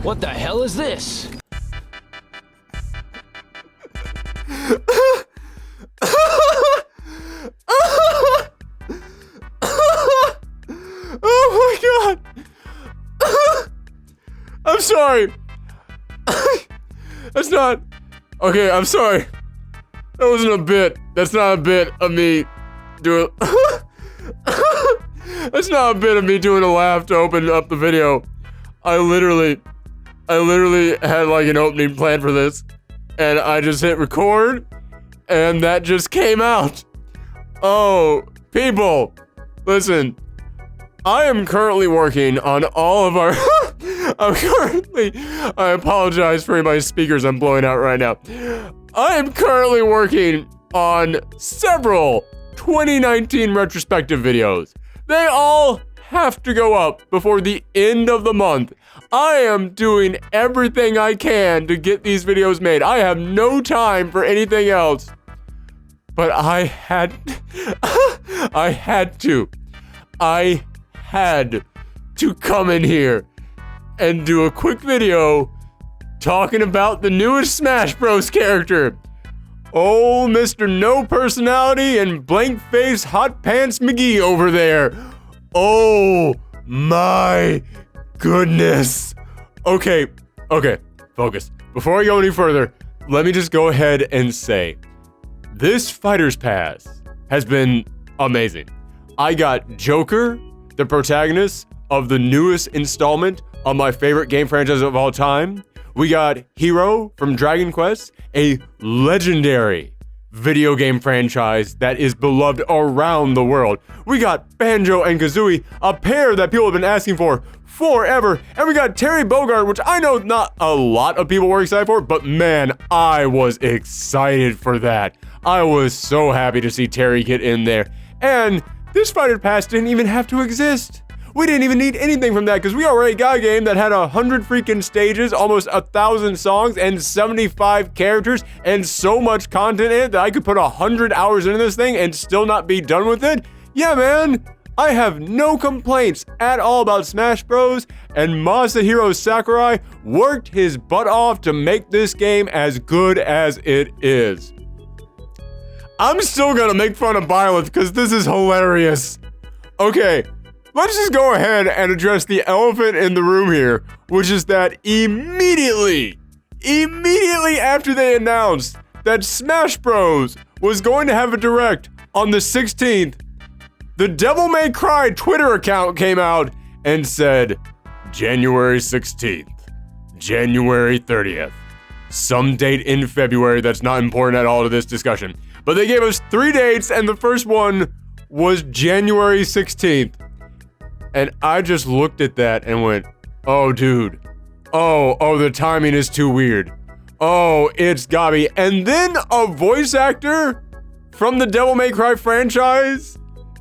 What the hell is this? Oh my god! I'm sorry. That's not... Okay, I'm sorry. That wasn't a bit. That's not a bit of me doing... That's not a bit of me doing a laugh to open up the video. I literally had like an opening plan for this, and I just hit record, and that just came out. Oh, people, listen. I am currently working on all of our... I apologize for my speakers I'm blowing out right now. I am currently working on several 2019 retrospective videos. They all have to go up before the end of the month. I am doing everything I can to get these videos made. I have no time for anything else. But I had to come in here and do a quick video talking about the newest Smash Bros. Character. Oh, Mr. No Personality and Blank Face Hot Pants McGee over there. Oh my goodness. Okay, focus. Before I go any further, let me just go ahead and say, this Fighter's Pass has been amazing. I got Joker, the protagonist of the newest installment of my favorite game franchise of all time. We got Hero from Dragon Quest, a legendary video game franchise that is beloved around the world. We got Banjo and Kazooie, a pair that people have been asking for forever. And we got Terry Bogard, which I know not a lot of people were excited for, but man, I was excited for that. I was so happy to see Terry get in there. And this Fighter Pass didn't even have to exist. We didn't even need anything from that because we already got a game that had 100 freaking stages, almost 1,000 songs, and 75 characters, and so much content in it that I could put 100 hours into this thing and still not be done with it. Yeah, man, I have no complaints at all about Smash Bros. And Masahiro Sakurai worked his butt off to make this game as good as it is. I'm still gonna make fun of Byleth because this is hilarious. Okay. Let's just go ahead and address the elephant in the room here, which is that immediately after they announced that Smash Bros. Was going to have a direct on the 16th, the Devil May Cry Twitter account came out and said, January 16th, January 30th, some date in February that's not important at all to this discussion. But they gave us 3 dates, and the first one was January 16th. And I just looked at that and went, oh, dude. Oh, the timing is too weird. Oh, it's gotta be. And then a voice actor from the Devil May Cry franchise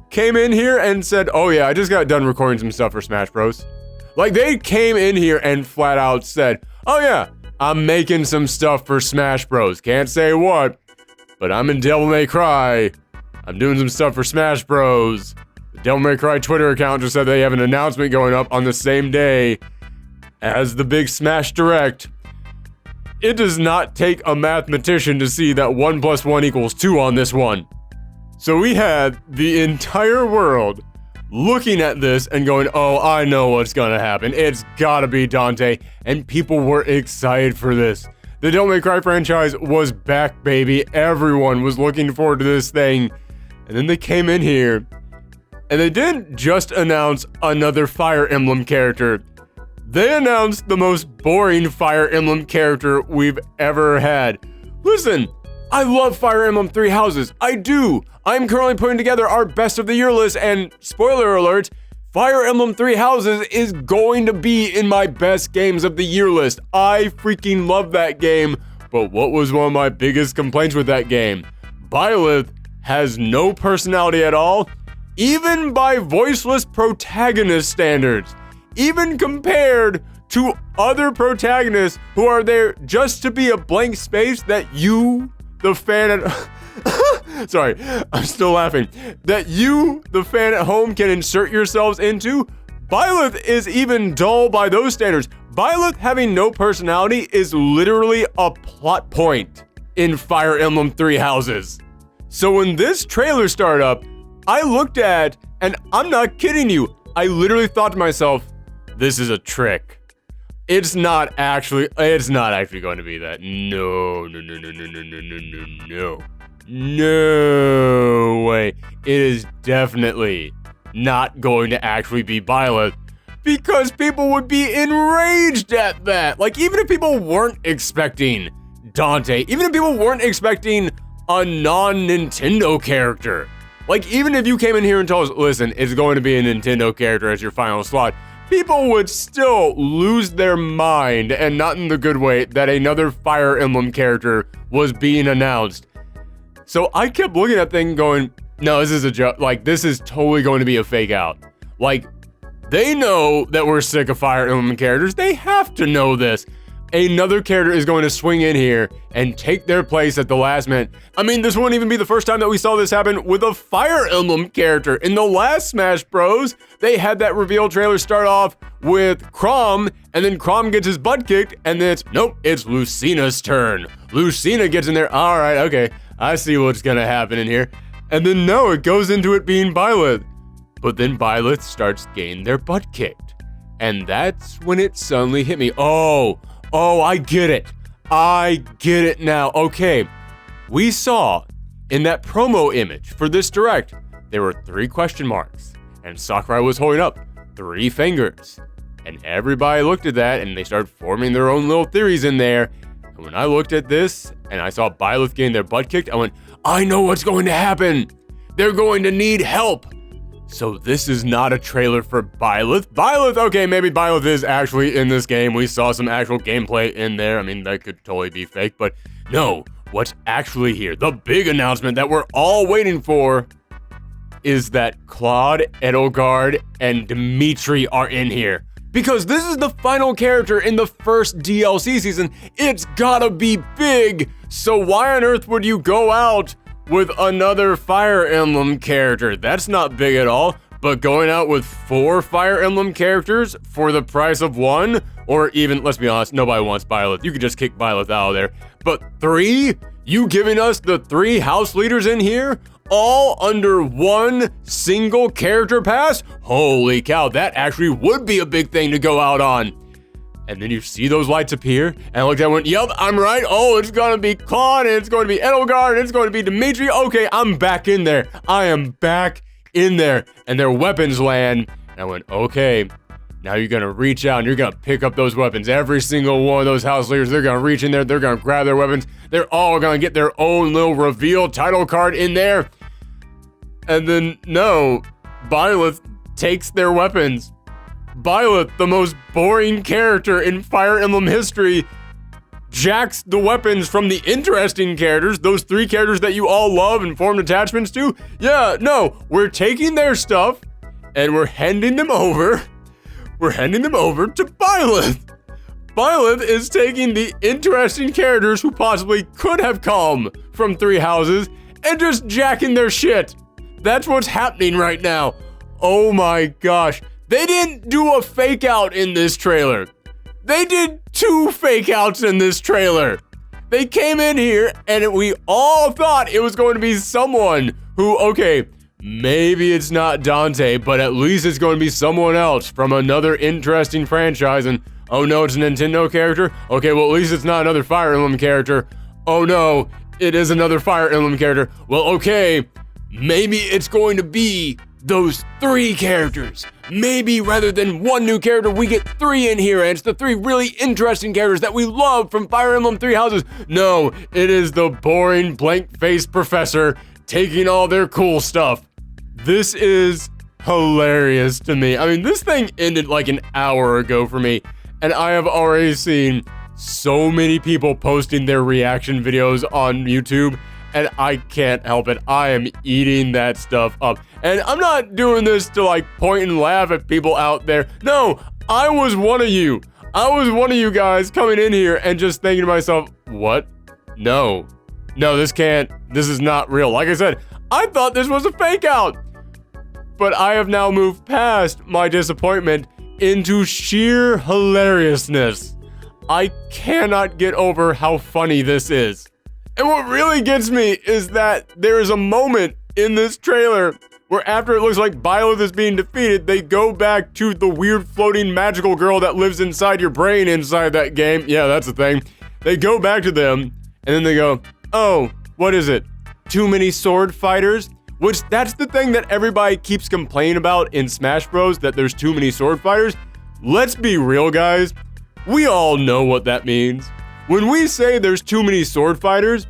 came in here and said, oh yeah, I just got done recording some stuff for Smash Bros. Like, they came in here and flat out said, oh yeah, I'm making some stuff for Smash Bros. Can't say what, but I'm in Devil May Cry. I'm doing some stuff for Smash Bros. The Devil May Cry Twitter account just said they have an announcement going up on the same day as the big Smash Direct. It does not take a mathematician to see that 1 + 1 = 2 on this one. So we had the entire world looking at this and going, oh, I know what's gonna happen. It's gotta be Dante. And people were excited for this. The Devil May Cry franchise was back, baby. Everyone was looking forward to this thing. And then they came in here, and they didn't just announce another Fire Emblem character. They announced the most boring Fire Emblem character we've ever had. Listen, I love Fire Emblem Three Houses. I do. I'm currently putting together our best of the year list, and spoiler alert, Fire Emblem Three Houses is going to be in my best games of the year list. I freaking love that game. But what was one of my biggest complaints with that game? Byleth has no personality at all, even by voiceless protagonist standards. Even compared to other protagonists who are there just to be a blank space that you, the fan at... Sorry, I'm still laughing. That you, the fan at home, can insert yourselves into. Byleth is even dull by those standards. Byleth having no personality is literally a plot point in Fire Emblem Three Houses. So when this trailer started up, I looked at, and I'm not kidding you, I literally thought to myself, this is a trick. It's not actually going to be that. No. No way. It is definitely not going to actually be Byleth, because people would be enraged at that. Like, even if people weren't expecting Dante, even if people weren't expecting a non-Nintendo character, like, even if you came in here and told us, listen, it's going to be a Nintendo character as your final slot, people would still lose their mind, and not in the good way, that another Fire Emblem character was being announced. So I kept looking at things going, no, this is a joke. Like, this is totally going to be a fake out. Like, they know that we're sick of Fire Emblem characters. They have to know this. Another character is going to swing in here and take their place at the last minute. I mean, this wouldn't even be the first time that we saw this happen with a Fire Emblem character. In the last Smash Bros, they had that reveal trailer start off with Chrom, and then Chrom gets his butt kicked, and then it's Lucina's turn. Lucina gets in there, all right, okay, I see what's gonna happen in here. And then no, it goes into it being Byleth. But then Byleth starts getting their butt kicked. And that's when it suddenly hit me. Oh, I get it. I get it now. Okay, we saw in that promo image for this direct, there were 3 question marks, and Sakurai was holding up 3 fingers. And everybody looked at that, and they started forming their own little theories in there. And when I looked at this, and I saw Byleth getting their butt kicked, I went, I know what's going to happen. They're going to need help. So this is not a trailer for Byleth. Byleth, okay, maybe Byleth is actually in this game. We saw some actual gameplay in there. I mean, that could totally be fake, but no, what's actually here, the big announcement that we're all waiting for, is that Claude, Edelgard, and Dimitri are in here. Because this is the final character in the first DLC season. It's gotta be big. So why on earth would you go out with another Fire Emblem character? That's not big at all. But going out with 4 Fire Emblem characters for the price of 1, or even, let's be honest, nobody wants Byleth. You could just kick Byleth out of there. But 3? You giving us the 3 house leaders in here? All under 1 single character pass? Holy cow, that actually would be a big thing to go out on. And then you see those lights appear, and I looked at it and went, yep, I'm right. Oh, it's gonna be Claude, and it's going to be Edelgard, and it's going to be Dimitri. Okay, I'm back in there. I am back in there. And their weapons land. And I went, okay, now you're gonna reach out and you're gonna pick up those weapons. Every single one of those house leaders, they're gonna reach in there, they're gonna grab their weapons. They're all gonna get their own little reveal title card in there. And then, no, Byleth takes their weapons. Byleth, the most boring character in Fire Emblem history, jacks the weapons from the interesting characters, those 3 characters that you all love and formed attachments to. Yeah, no, we're taking their stuff and we're handing them over. We're handing them over to Byleth. Byleth is taking the interesting characters who possibly could have come from 3 houses and just jacking their shit. That's what's happening right now. Oh my gosh. They didn't do a fake out in this trailer. They did 2 fake outs in this trailer. They came in here and we all thought it was going to be someone who, okay, maybe it's not Dante, but at least it's going to be someone else from another interesting franchise. And oh no, it's a Nintendo character? Okay, well at least it's not another Fire Emblem character. Oh no, it is another Fire Emblem character. Well, okay, maybe it's going to be those 3 characters. Maybe rather than 1 new character, we get 3 in here, and it's the 3 really interesting characters that we love from Fire Emblem 3 houses. No, it is the boring, blank-faced professor taking all their cool stuff. This is hilarious to me. I mean, this thing ended like an hour ago for me, and I have already seen so many people posting their reaction videos on YouTube, and I can't help it. I am eating that stuff up. And I'm not doing this to like point and laugh at people out there. No, I was one of you. I was one of you guys coming in here and just thinking to myself, what? No, this is not real. Like I said, I thought this was a fake out. but I have now moved past my disappointment into sheer hilariousness. I cannot get over how funny this is. And what really gets me is that there is a moment in this trailer where after it looks like Byleth is being defeated, they go back to the weird floating magical girl that lives inside your brain inside that game. Yeah, that's the thing. They go back to them, and then they go, oh, what is it? Too many sword fighters? Which, that's the thing that everybody keeps complaining about in Smash Bros, that there's too many sword fighters. Let's be real, guys. We all know what that means. When we say there's too many sword fighters,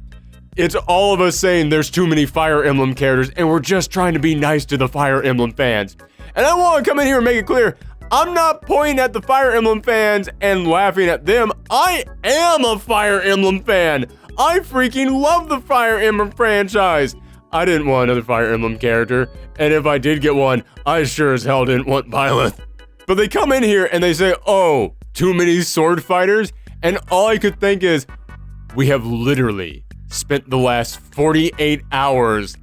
it's all of us saying there's too many Fire Emblem characters, and we're just trying to be nice to the Fire Emblem fans. And I want to come in here and make it clear, I'm not pointing at the Fire Emblem fans and laughing at them. I am a Fire Emblem fan. I freaking love the Fire Emblem franchise. I didn't want another Fire Emblem character, and if I did get one, I sure as hell didn't want Byleth. But they come in here and they say, oh, too many sword fighters? And all I could think is, we have literally spent the last 48 hours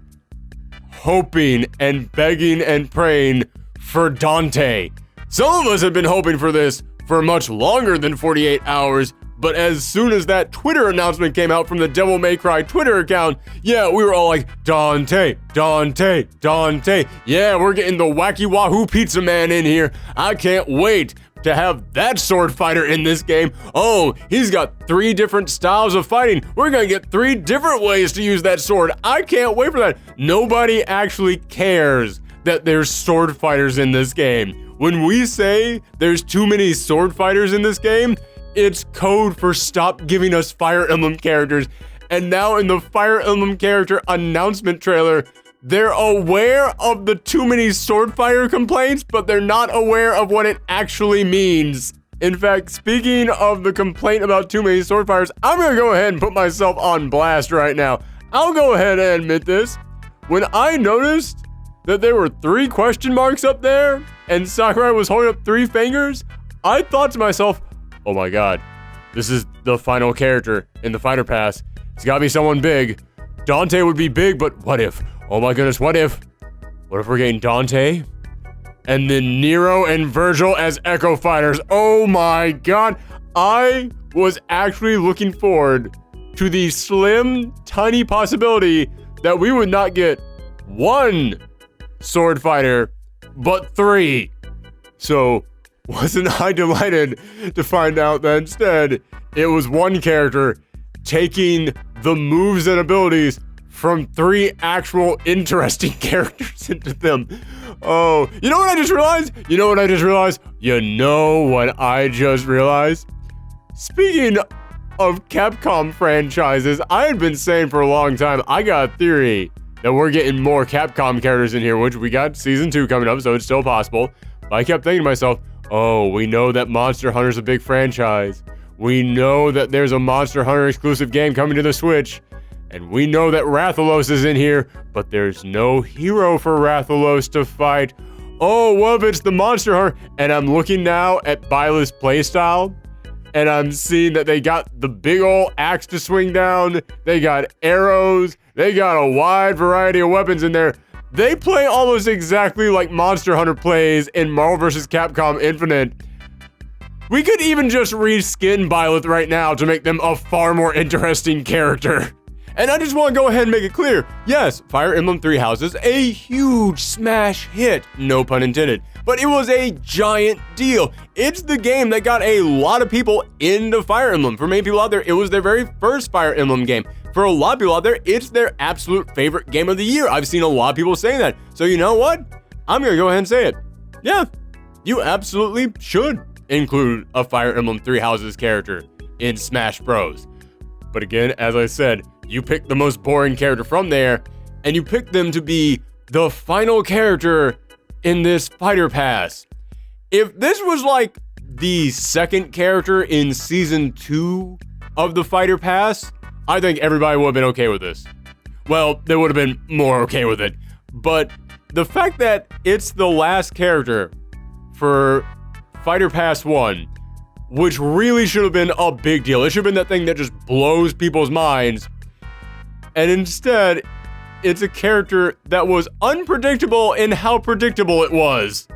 hoping and begging and praying for Dante. Some of us have been hoping for this for much longer than 48 hours, but as soon as that Twitter announcement came out from the Devil May Cry Twitter account, yeah, we were all like, Dante, Dante, Dante. Yeah, we're getting the Wacky Wahoo Pizza Man in here. I can't wait to have that sword fighter in this game. Oh, he's got 3 different styles of fighting. We're gonna get 3 different ways to use that sword. I can't wait for that. Nobody actually cares that there's sword fighters in this game. When we say there's too many sword fighters in this game, it's code for stop giving us Fire Emblem characters. And now in the Fire Emblem character announcement trailer, they're aware of the too many sword fighter complaints, but they're not aware of what it actually means. In fact, speaking of the complaint about too many sword fighters, I'm gonna go ahead and put myself on blast right now. I'll go ahead and admit this. When I noticed that there were 3 question marks up there, and Sakurai was holding up 3 fingers, I thought to myself, oh my god, this is the final character in the fighter pass. It's gotta be someone big. Dante would be big, but what if? Oh my goodness, what if? What if we're getting Dante? And then Nero and Virgil as Echo Fighters. Oh my god. I was actually looking forward to the slim, tiny possibility that we would not get 1 sword fighter, but 3. So, wasn't I delighted to find out that instead, it was 1 character taking the moves and abilities from 3 actual interesting characters into them. Oh, you know what I just realized? You know what I just realized? You know what I just realized? Speaking of Capcom franchises, I had been saying for a long time, I got a theory that we're getting more Capcom characters in here, which we got Season 2 coming up, so it's still possible. But I kept thinking to myself, oh, we know that Monster Hunter's a big franchise. We know that there's a Monster Hunter exclusive game coming to the Switch. And we know that Rathalos is in here, but there's no hero for Rathalos to fight. Oh, what if it's the Monster Hunter? And I'm looking now at Byleth's playstyle, and I'm seeing that they got the big ol' axe to swing down. They got arrows. They got a wide variety of weapons in there. They play almost exactly like Monster Hunter plays in Marvel vs. Capcom Infinite. We could even just reskin Byleth right now to make them a far more interesting character. And I just want to go ahead and make it clear, yes, Fire Emblem Three Houses, a huge smash hit, no pun intended, but it was a giant deal. It's the game that got a lot of people into Fire Emblem. For many people out there, it was their very first Fire Emblem game. For a lot of people out there, it's their absolute favorite game of the year. I've seen a lot of people saying that. So you know what? I'm going to go ahead and say it. Yeah, you absolutely should include a Fire Emblem Three Houses character in Smash Bros. But again, as I said, you pick the most boring character from there, and you pick them to be the final character in this fighter pass. If this was like the second character in Season 2 of the fighter pass, I think everybody would have been okay with this. Well, they would have been more okay with it. But the fact that it's the last character for Fighter Pass 1, which really should have been a big deal. It should have been that thing that just blows people's minds. And instead, it's a character that was unpredictable in how predictable it was.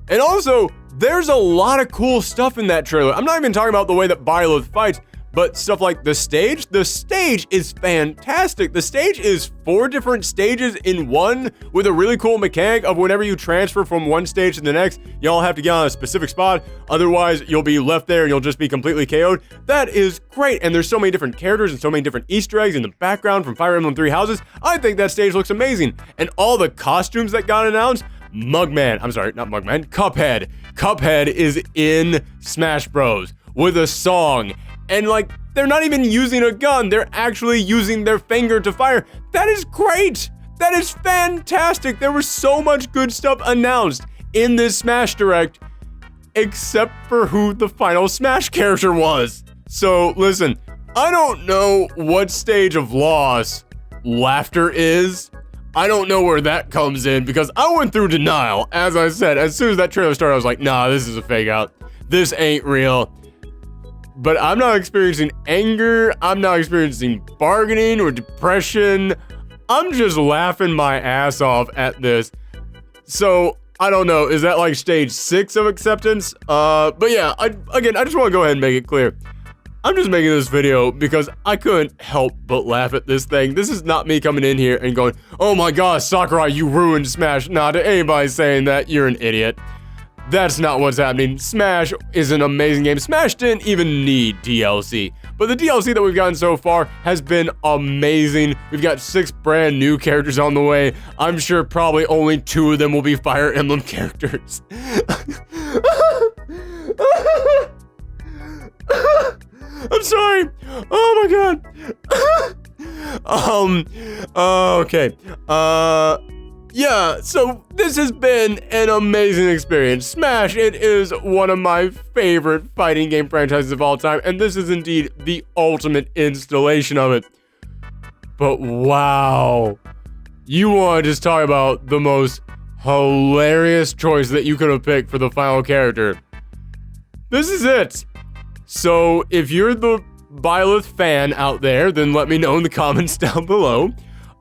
And also, there's a lot of cool stuff in that trailer. I'm not even talking about the way that Byleth fights, but stuff like the stage. The stage is fantastic. The stage is 4 different stages in one with a really cool mechanic of whenever you transfer from one stage to the next, y'all have to get on a specific spot. Otherwise, you'll be left there and you'll just be completely KO'd. That is great. And there's so many different characters and so many different Easter eggs in the background from Fire Emblem 3 Houses. I think that stage looks amazing. And all the costumes that got announced, Cuphead. Cuphead is in Smash Bros. With a song. And like, they're not even using a gun, they're actually using their finger to fire. That is great! That is fantastic! There was so much good stuff announced in this Smash Direct, except for who the final Smash character was. So listen, I don't know what stage of loss laughter is. I don't know where that comes in because I went through denial. As I said, as soon as that trailer started, I was like, nah, this is a fake out. This ain't real. But I'm not experiencing anger, I'm not experiencing bargaining or depression. I'm just laughing my ass off at this. So, I don't know, is that like stage 6 of acceptance? But yeah, I just want to go ahead and make it clear. I'm just making this video because I couldn't help but laugh at this thing. This is not me coming in here and going, oh my gosh, Sakurai, you ruined Smash. Nah, to anybody saying that, you're an idiot. That's not what's happening. Smash is an amazing game. Smash didn't even need DLC. But the DLC that we've gotten so far has been amazing. We've got 6 brand new characters on the way. I'm sure probably only 2 of them will be Fire Emblem characters. I'm sorry. Oh my god. Okay. Yeah, so this has been an amazing experience. Smash, it is one of my favorite fighting game franchises of all time, and this is indeed the ultimate installation of it. But wow, you want to just talk about the most hilarious choice that you could have picked for the final character. This is it. So if you're the Byleth fan out there, then let me know in the comments down below.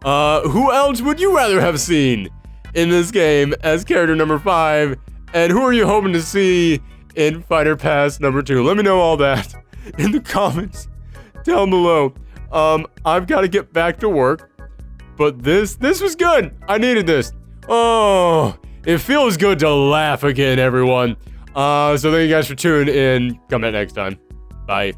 Who else would you rather have seen in this game as character number 5? And who are you hoping to see in Fighter Pass number 2? Let me know all that in the comments down below. I've got to get back to work, but this was good. I needed this. Oh, it feels good to laugh again, everyone. So thank you guys for tuning in. Come back next time. Bye.